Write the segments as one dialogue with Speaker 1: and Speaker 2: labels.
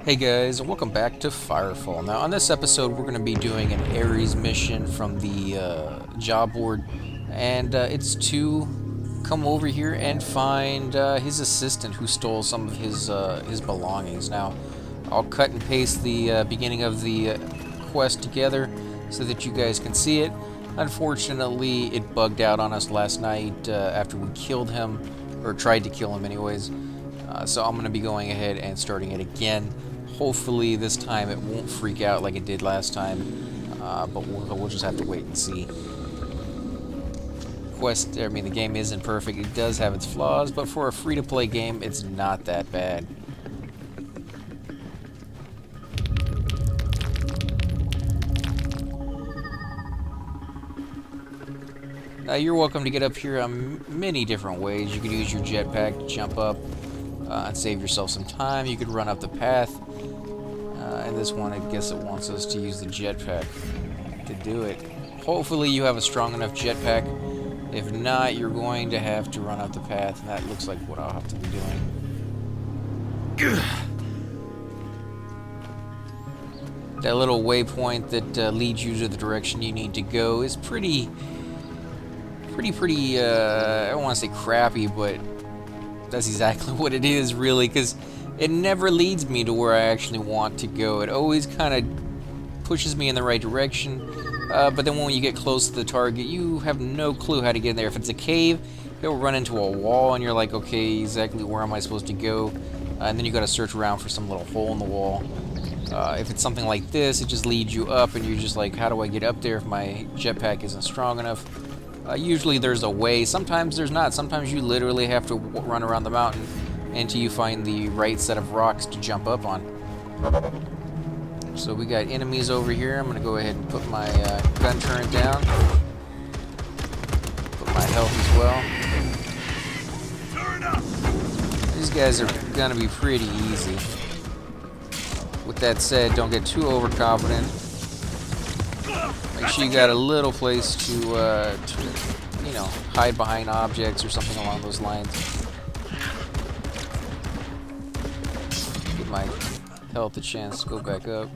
Speaker 1: Hey guys, and welcome back to FireFall. Now, on this episode, we're going to be doing an Ares mission from the job board, and it's to come over here and find his assistant who stole some of his belongings. Now, I'll cut and paste the beginning of the quest together so that you guys can see it. Unfortunately, it bugged out on us last night after we killed him, or tried to kill him anyways. So I'm going to be going ahead and starting it again. Hopefully this time it won't freak out like it did last time, but we'll just have to wait and see. The game isn't perfect. It does have its flaws, but for a free-to-play game, it's not that bad. Now, you're welcome to get up here many different ways. You could use your jetpack to jump up and save yourself some time. You could run up the path. And this one, I guess it wants us to use the jetpack to do it. Hopefully you have a strong enough jetpack. If not, you're going to have to run up the path, and that looks like what I'll have to be doing. That little waypoint that leads you to the direction you need to go is pretty, I don't want to say crappy, but that's exactly what it is, really, because it never leads me to where I actually want to go. It always kind of pushes me in the right direction, but then when you get close to the target, you have no clue how to get in there. If it's a cave, it'll run into a wall, and you're like, okay, exactly where am I supposed to go? And then you got to search around for some little hole in the wall. If it's something like this, it just leads you up, and you're just like, how do I get up there if my jetpack isn't strong enough? Usually there's a way. Sometimes there's not. Sometimes you literally have to run around the mountain until you find the right set of rocks to jump up on. So we got enemies over here. I'm going to go ahead and put my gun turret down. Put my health as well. These guys are going to be pretty easy. With that said, don't get too overconfident. Make sure you got a little place to you know, hide behind objects or something along those lines. Give my health a chance to go back up.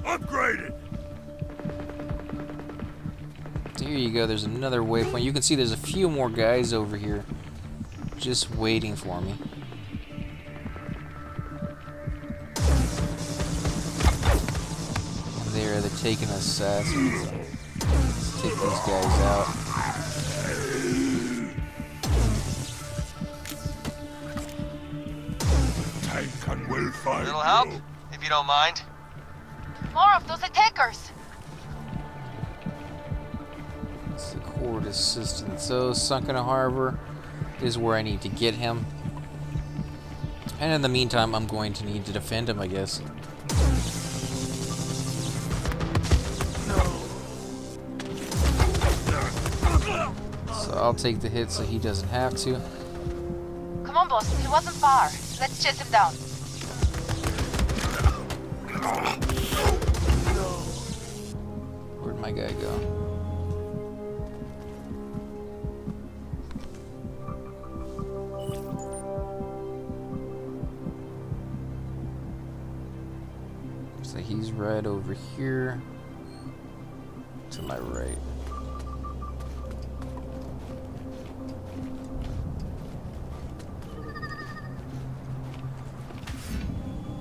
Speaker 2: Upgraded.
Speaker 1: Here you go. There's another waypoint. You can see there's a few more guys over here just waiting for me. They're taking assassins. Let's take these guys out.
Speaker 2: Tank and will find
Speaker 3: Little help,
Speaker 2: you.
Speaker 3: if you don't mind.
Speaker 4: More of those attackers!
Speaker 1: It's the court assistant. So, Sunken Harbor is where I need to get him. And in the meantime, I'm going to need to defend him, I guess. So I'll take the hit so he doesn't have to.
Speaker 4: Come on, boss, he wasn't far. Let's chase him down.
Speaker 1: Where'd my guy go? So he's right over here to my right.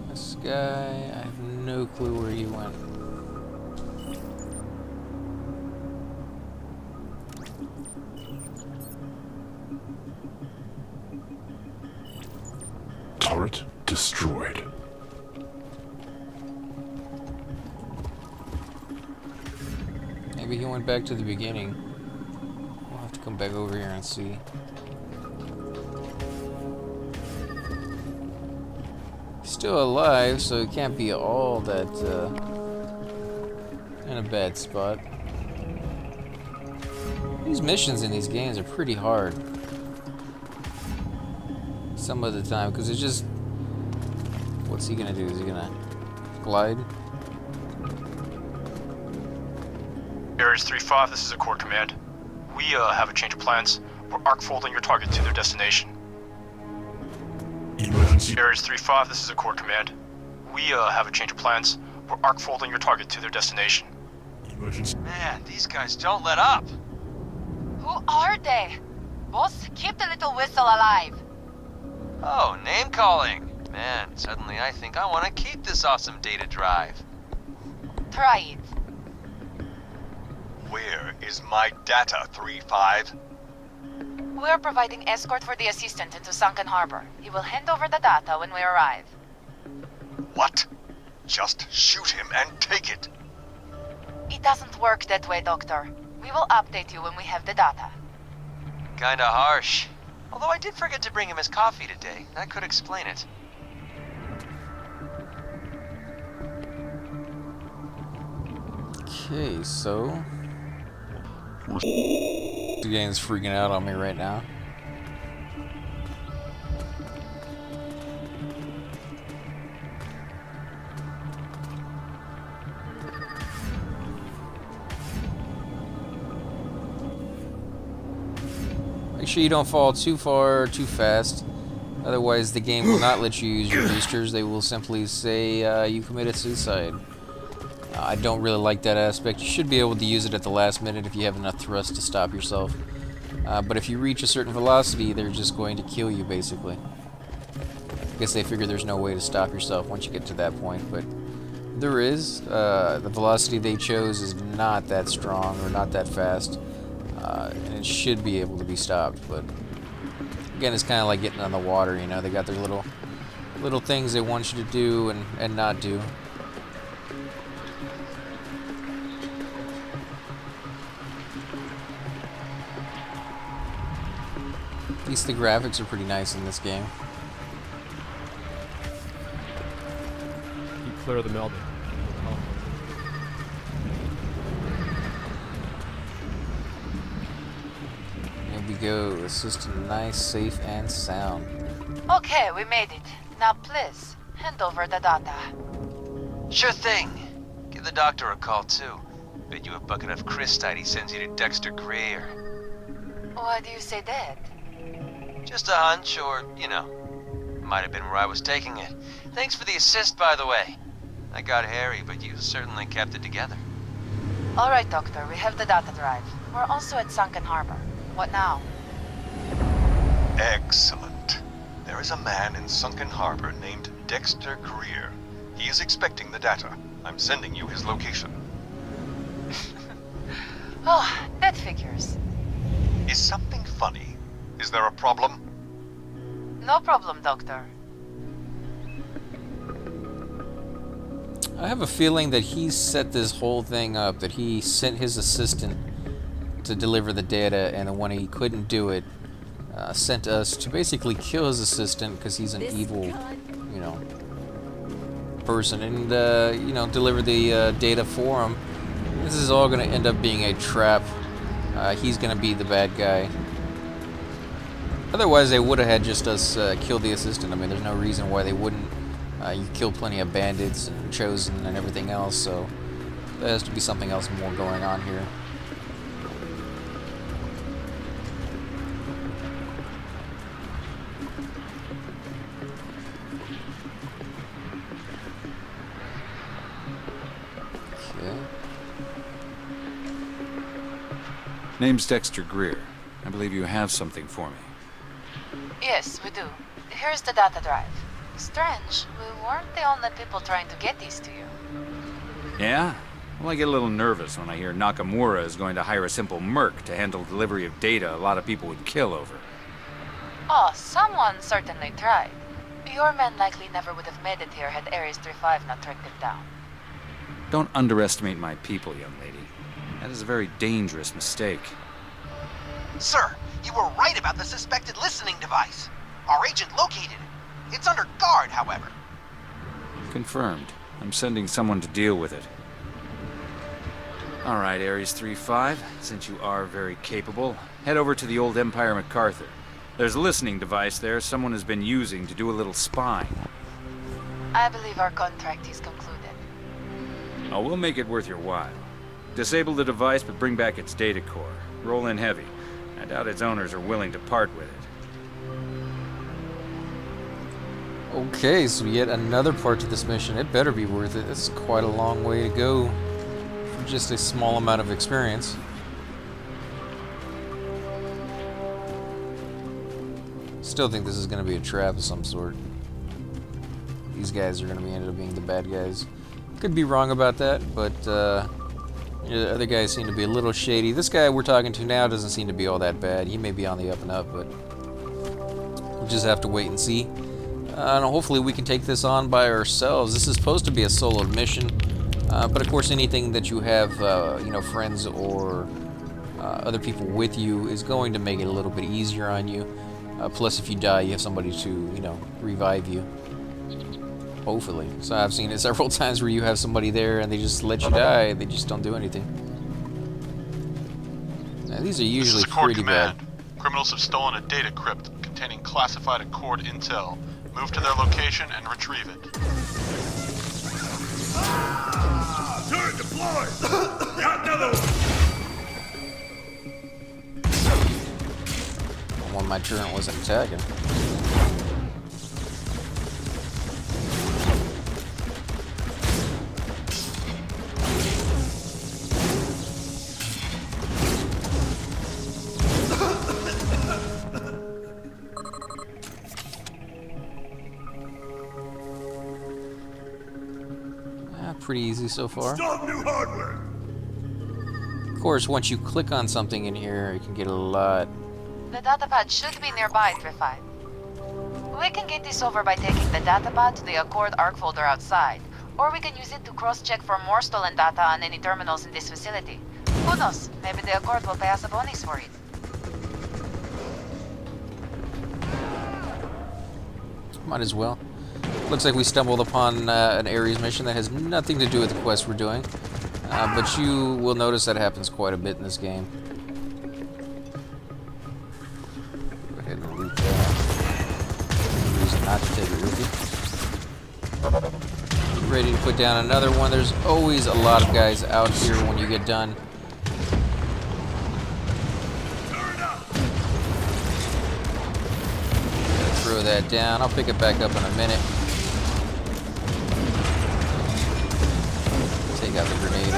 Speaker 1: This guy, I have no clue where he went.
Speaker 2: Turret destroyed.
Speaker 1: Maybe he went back to the beginning. We'll have to come back over here and see. Still alive, so it can't be all that in a bad spot. These missions in these games are pretty hard some of the time, because it's just, what's he gonna do? Is he gonna glide?
Speaker 5: Ares 3-5, this is a core command. We have a change of plans.
Speaker 3: We're arc-folding your target to their destination.
Speaker 2: Emergency.
Speaker 3: Ares 3-5, this is a core command. We have a change of plans. We're arc-folding your target to their destination.
Speaker 2: Emergency.
Speaker 5: Man, these guys don't let up.
Speaker 4: Who are they? Boss, keep the little whistle alive.
Speaker 5: Oh, name calling. Man, suddenly I think I want to keep this awesome data drive.
Speaker 4: Try it.
Speaker 6: Where is my data, 3-5?
Speaker 4: We're providing escort for the assistant into Sunken Harbor. He will hand over the data when we arrive.
Speaker 6: What? Just shoot him and take it.
Speaker 4: It doesn't work that way, Doctor. We will update you when we have the data.
Speaker 5: Kinda harsh. Although I did forget to bring him his coffee today. That could explain it.
Speaker 1: Okay, so the game's freaking out on me right now. Make sure you don't fall too far too fast. Otherwise, the game will not let you use your boosters. They will simply say you committed suicide. I don't really like that aspect. You should be able to use it at the last minute if you have enough thrust to stop yourself. But if you reach a certain velocity, they're just going to kill you, basically. I guess they figure there's no way to stop yourself once you get to that point, but there is. The velocity they chose is not that strong or not that fast, and it should be able to be stopped, but again, it's kind of like getting on the water, you know? They got their little things they want you to do and not do. At least the graphics are pretty nice in this game.
Speaker 7: Keep clear of the melding.
Speaker 1: Here we go. Assistant nice, safe, and sound.
Speaker 4: Okay, we made it. Now please, hand over the data.
Speaker 5: Sure thing. Give the doctor a call, too. Bet you a bucket of Christite he sends you to Dexter Greer.
Speaker 4: Why do you say that?
Speaker 5: Just a hunch, or, you know, might have been where I was taking it. Thanks for the assist, by the way. I got hairy, but you certainly kept it together.
Speaker 4: All right, Doctor, we have the data drive. We're also at Sunken Harbor. What now?
Speaker 6: Excellent. There is a man in Sunken Harbor named Dexter Greer. He is expecting the data. I'm sending you his location.
Speaker 4: Oh, that figures.
Speaker 6: Is something funny? Is there a problem?
Speaker 4: No problem, Doctor.
Speaker 1: I have a feeling that he set this whole thing up, that he sent his assistant to deliver the data, and then when he couldn't do it, sent us to basically kill his assistant because he's an evil, you know, person, and, you know, deliver the data for him. This is all going to end up being a trap. He's going to be the bad guy. Otherwise, they would have had just us kill the assistant. I mean, there's no reason why they wouldn't. You killed plenty of bandits and Chosen and everything else, so there has to be something else more going on here. Okay.
Speaker 8: Name's Dexter Greer. I believe you have something for me.
Speaker 4: Yes, we do. Here's the data drive. Strange, we weren't the only people trying to get these to you.
Speaker 8: Yeah? Well, I get a little nervous when I hear Nakamura is going to hire a simple merc to handle delivery of data a lot of people would kill over.
Speaker 4: Oh, someone certainly tried. Your men likely never would have made it here had Ares 3-5 not tracked them down.
Speaker 8: Don't underestimate my people, young lady. That is a very dangerous mistake.
Speaker 9: Sir, you were right about the suspected listening device. Our agent located it. It's under guard, however.
Speaker 8: Confirmed. I'm sending someone to deal with it. Alright, Ares 3-5, since you are very capable, head over to the old Empire MacArthur. There's a listening device there someone has been using to do a little spying.
Speaker 4: I believe our contract is concluded.
Speaker 8: Oh, we'll make it worth your while. Disable the device, but bring back its data core. Roll in heavy. I doubt its owners are willing to part with it.
Speaker 1: Okay, so yet another part to this mission. It better be worth it. It's quite a long way to go for just a small amount of experience. Still think this is going to be a trap of some sort. These guys are going to be ended up being the bad guys. Could be wrong about that, but yeah, the other guys seem to be a little shady. This guy we're talking to now doesn't seem to be all that bad. He may be on the up and up, but we'll just have to wait and see. And hopefully we can take this on by ourselves. This is supposed to be a solo mission, but of course anything that you have, you know, friends or other people with you is going to make it a little bit easier on you. Plus, if you die, you have somebody to, you know, revive you. Hopefully. So I've seen it several times where you have somebody there and they just let you die. They just don't do anything. Now, these are usually pretty bad.
Speaker 10: Criminals have stolen a data crypt containing classified Accord intel. Move to their location and retrieve it.
Speaker 2: Turret deployed! Got another one!
Speaker 1: When my turret wasn't attacking. Pretty easy so far.
Speaker 2: Install new hardware!
Speaker 1: Of course, once you click on something in here, it can get a lot.
Speaker 4: The datapad should be nearby, 3-5. We can get this over by taking the datapad to the Accord ARC folder outside, or we can use it to cross-check for more stolen data on any terminals in this facility. Who knows? Maybe the Accord will pay us a bonus for it.
Speaker 1: Might as well. Looks like we stumbled upon an Ares mission that has nothing to do with the quest we're doing. But you will notice that happens quite a bit in this game. Go ahead and loot that. No reason not to take it with you. Ready to put down another one. There's always a lot of guys out here when you get done. Throw that down. I'll pick it back up in a minute. Take out the grenade.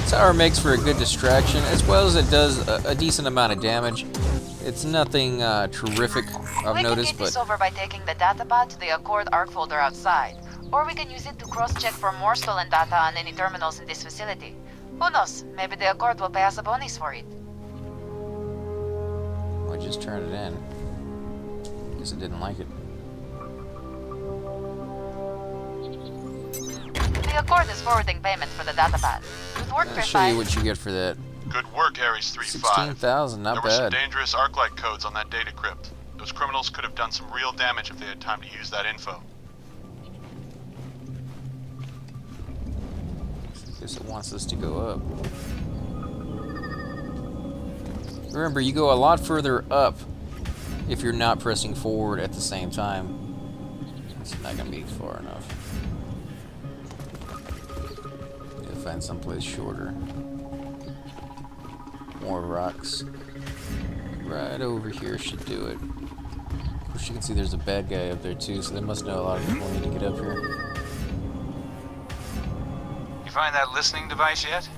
Speaker 1: Tower makes for a good distraction, as well as it does a decent amount of damage. It's nothing terrific, I've noticed,
Speaker 4: We can get
Speaker 1: but
Speaker 4: this over by taking the datapad to the Accord ARC folder outside, or we can use it to cross-check for more stolen data on any terminals in this facility. Who knows? Maybe the Accord will pay us a bonus for it.
Speaker 1: I just turned it in. Guess it didn't like it.
Speaker 4: The Accord is forwarding payment for the datapad. Good work,
Speaker 1: I'll show you what you get for that.
Speaker 10: Good work, Ares 3-5.
Speaker 1: 16,000, not
Speaker 10: There were some
Speaker 1: bad.
Speaker 10: dangerous ArcLight codes on that data crypt. Those criminals could have done some real damage if they had time to use that info.
Speaker 1: Guess it wants us to go up. Remember, you go a lot further up if you're not pressing forward at the same time. It's not going to be far enough. Gotta find someplace shorter. More rocks. Right over here should do it. Of course, you can see there's a bad guy up there too, so they must know a lot of people need to get up here.
Speaker 8: You find that listening device yet?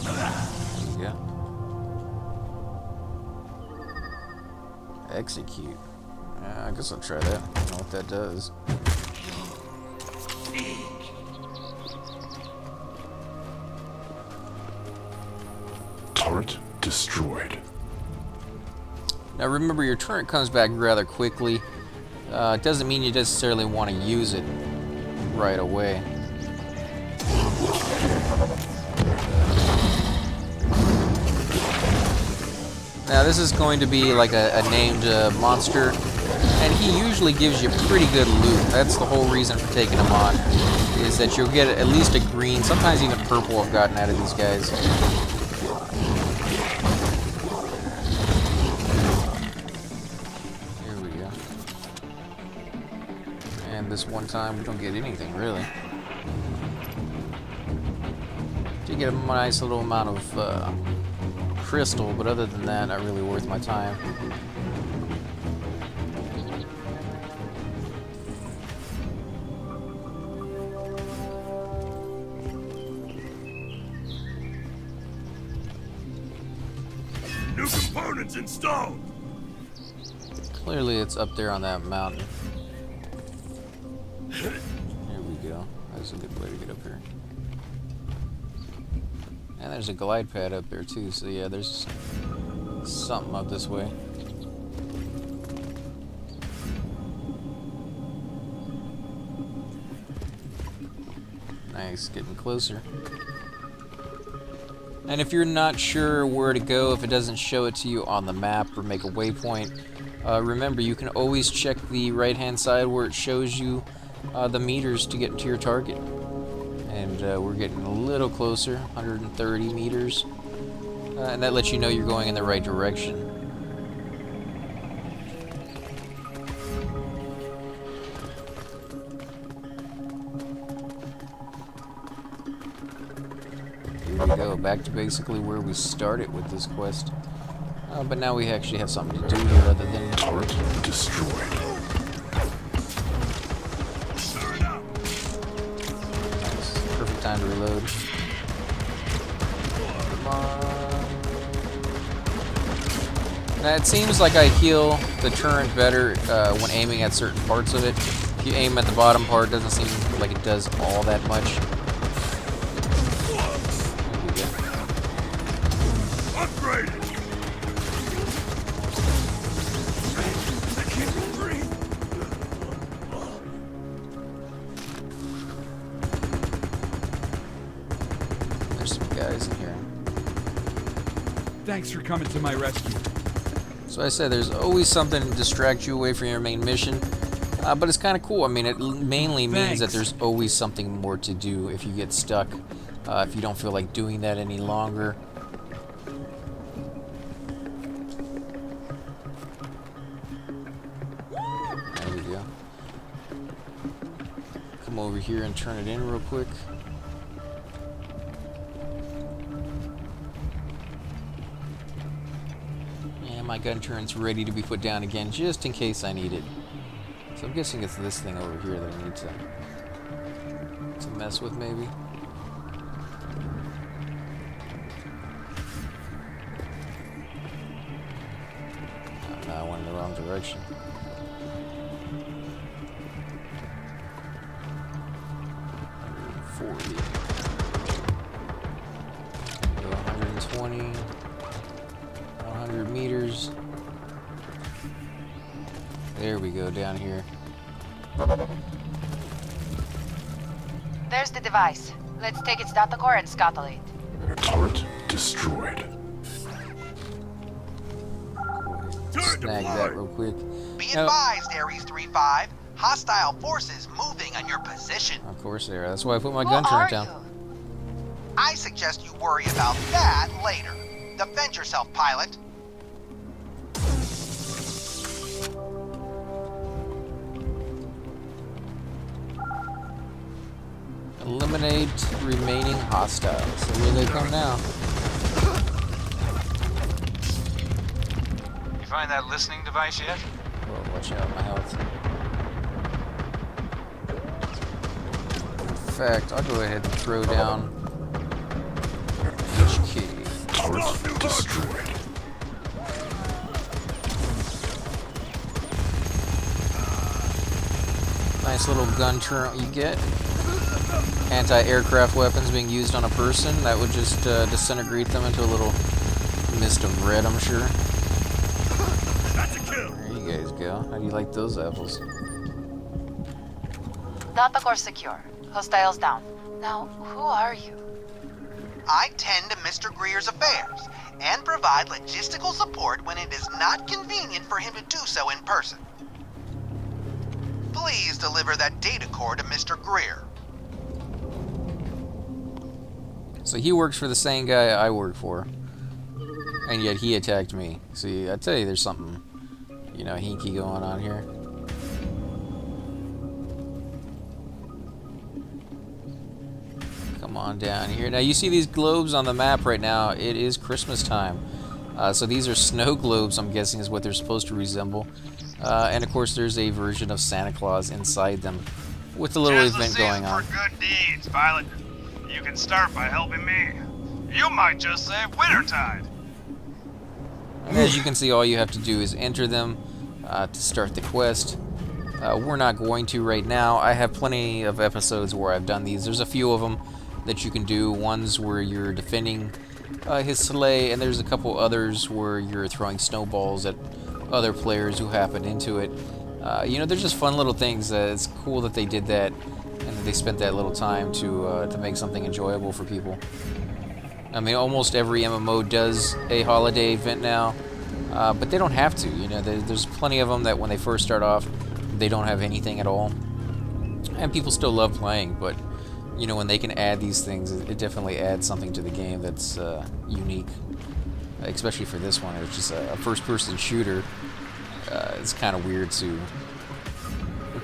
Speaker 1: There you go. Execute. I guess I'll try that. I don't know what that does.
Speaker 2: Turret destroyed.
Speaker 1: Now remember, your turret comes back rather quickly. It doesn't mean you necessarily want to use it right away. Now this is going to be like a named monster, And he usually gives you pretty good loot. That's the whole reason for taking him on, is that you'll get at least a green, sometimes even purple I've gotten out of these guys. Here we go. And this one time we don't get anything, really. You get a nice little amount of crystal, but other than that, not really worth my time.
Speaker 2: New components installed.
Speaker 1: Clearly it's up there on that mountain. Here we go. That's a good way to get up here. And there's a glide pad up there too, so yeah, there's something up this way. Nice, getting closer. And if you're not sure where to go, if it doesn't show it to you on the map or make a waypoint, remember you can always check the right hand side where it shows you the meters to get to your target. And we're getting a little closer, 130 meters. And that lets you know you're going in the right direction. Here we go, back to basically where we started with this quest. But now we actually have something to do here other than...
Speaker 2: Turret destroyed.
Speaker 1: Perfect time to reload. Come on. Now it seems like I heal the turret better when aiming at certain parts of it. If you aim at the bottom part, it doesn't seem like it does all that much.
Speaker 2: Upgraded.
Speaker 1: There's some guys in here.
Speaker 11: Thanks for coming to my rescue.
Speaker 1: So I said there's always something to distract you away from your main mission, but it's kind of cool. I mean, it mainly means that there's always something more to do if you get stuck, if you don't feel like doing that any longer. There we go. Come over here and turn it in real quick. My gun turn's ready to be put down again, just in case I need it. So I'm guessing it's this thing over here that I need to mess with, maybe. Oh, no, I went in the wrong direction. $140. Go 120. 100 meters. There we go, down here.
Speaker 4: There's the device. Let's take its data core and scuttle it.
Speaker 2: Turret destroyed.
Speaker 1: Snag that real quick.
Speaker 9: Be
Speaker 1: Now,
Speaker 9: advised, Ares 3-5. Hostile forces moving on your position.
Speaker 1: of course they are. That's why I put my
Speaker 4: Who
Speaker 1: gun
Speaker 4: are
Speaker 1: turret down.
Speaker 4: you?
Speaker 9: I suggest you worry about that later. Defend yourself, pilot.
Speaker 1: Eliminate remaining hostiles. So here they come now.
Speaker 8: You find that listening device yet?
Speaker 1: Whoa, watch out, my health. In fact, I'll go ahead and throw down HK.
Speaker 2: Turret destroyed.
Speaker 1: Nice little gun turret you get. Anti-aircraft weapons being used on a person, that would just disintegrate them into a little mist of red, I'm sure.
Speaker 2: That's a kill.
Speaker 1: There you guys go. How do you like those apples?
Speaker 4: Data core secure. Hostiles down. Now, who are you?
Speaker 9: I tend to Mr. Greer's affairs and provide logistical support when it is not convenient for him to do so in person. Please deliver that data core to Mr. Greer.
Speaker 1: So he works for the same guy I work for. And yet he attacked me. See, I tell you, there's something, you know, hinky going on here. Come on down here. Now, you see these globes on the map right now. It is Christmas time. So these are snow globes, I'm guessing, is what they're supposed to resemble. And, of course, there's a version of Santa Claus inside them with a little event going on.
Speaker 11: For good deeds, pilot. You can start by helping me. You might just save Wintertide.
Speaker 1: And as you can see, all you have to do is enter them to start the quest. We're not going to right now. I have plenty of episodes where I've done these. There's a few of them that you can do. One's where you're defending his sleigh, and there's a couple others where you're throwing snowballs at other players who happen into it. You know, they're just fun little things. It's cool that they did that, and that they spent that little time to make something enjoyable for people. I mean, almost every MMO does a holiday event now, but they don't have to. You know, there's plenty of them that when they first start off, they don't have anything at all, and people still love playing. But you know, when they can add these things, it definitely adds something to the game that's unique. Especially for this one, it's just a first-person shooter. It's kind of weird to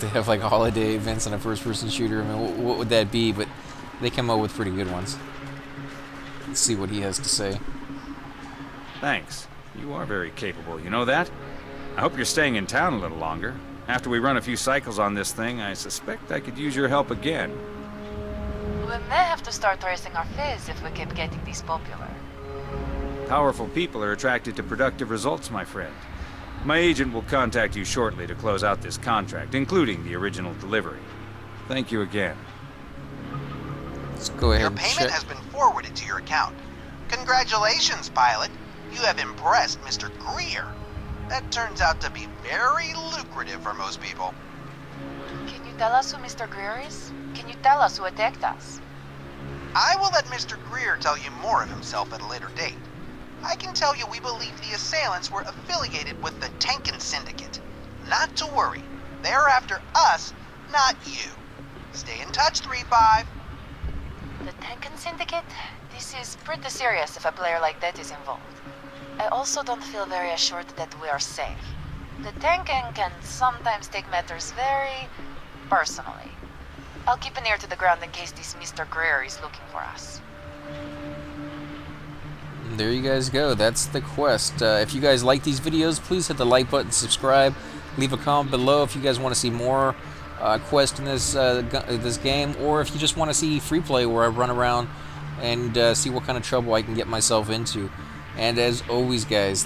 Speaker 1: have like holiday events in a first-person shooter. I mean, what would that be? But they come up with pretty good ones. Let's see what he has to say.
Speaker 8: Thanks. You are very capable, you know that? I hope you're staying in town a little longer. After we run a few cycles on this thing, I suspect I could use your help again.
Speaker 4: We may have to start raising our fees if we keep getting these popular.
Speaker 8: Powerful people are attracted to productive results, my friend. My agent will contact you shortly to close out this contract, including the original delivery. Thank you again.
Speaker 1: Let's go ahead
Speaker 9: Your
Speaker 1: and
Speaker 9: payment
Speaker 1: check.
Speaker 9: has been forwarded to your account. Congratulations, pilot. You have impressed Mr. Greer. That turns out to be very lucrative for most people.
Speaker 4: Can you tell us who Mr. Greer is? Can you tell us who attacked us?
Speaker 9: I will let Mr. Greer tell you more of himself at a later date. I can tell you we believe the assailants were affiliated with the Tankin Syndicate. Not to worry. They're after us, not you. Stay in touch, 3-5.
Speaker 4: The Tankin Syndicate? This is pretty serious if a player like that is involved. I also don't feel very assured that we are safe. The Tankin can sometimes take matters very personally. I'll keep an ear to the ground in case this Mr. Greer is looking for us.
Speaker 1: There you guys go. That's the quest. If you guys like these videos, please hit the like button, subscribe, leave a comment below if you guys want to see more quest in this game, or if you just want to see free play where I run around and see what kind of trouble I can get myself into. And as always, guys,